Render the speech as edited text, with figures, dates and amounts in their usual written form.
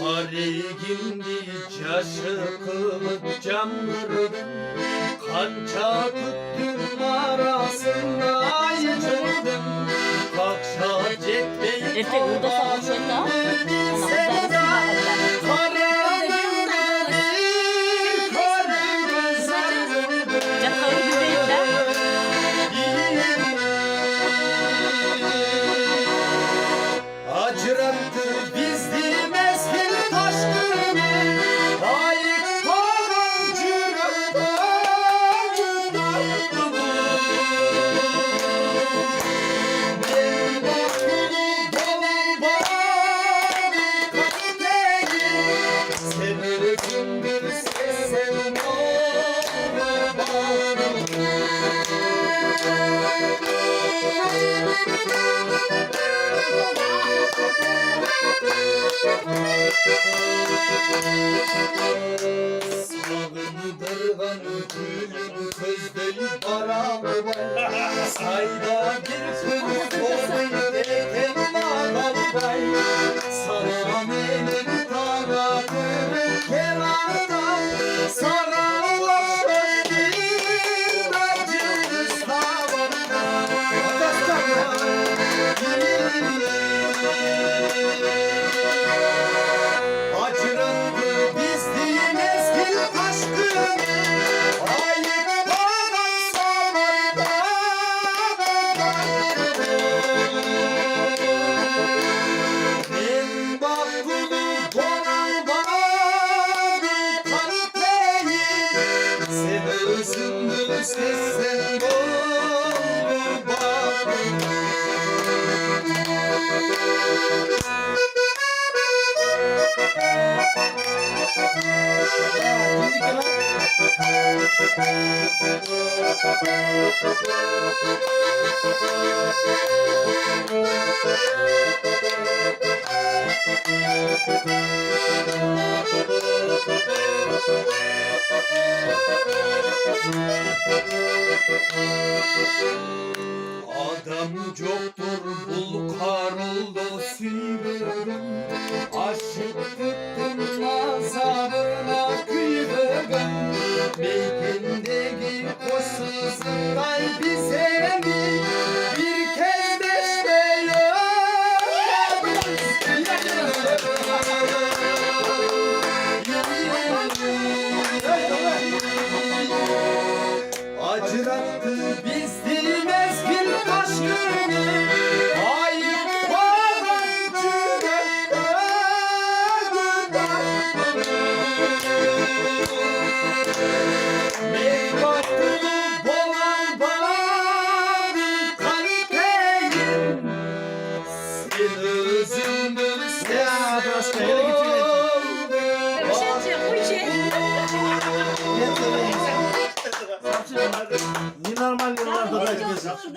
Harigindi caşıkımı canlarım Kanca tuttum arasında yıçıldım Kakşa cepheyi Erkek burada savaşıyor da. Ana kızlar da acırattı bizdi mezgin taşkını Ayık olan cürata yudattı Ben baktım dolan bari kaliteyi Severimdir sesem ola bari Sağındırgan gülün közleri baralı var Sayda bir kız olmayı deken bağlar var Sana benim tanadığım kenarda Sarılmış bir acı savanna Acırattı bizdi mezgin aşkını Ayıp olan samanda Ben baktım dolan bari kaliteyi Sen özündün sesen doğru bari Adam çoktur bul karıldı sivrim Aşık tuttum nazarına kıyırım Beykindeki koşsuzluktan bize mi bir kez beşmeyi Acırattı bizdi mezgin aşkını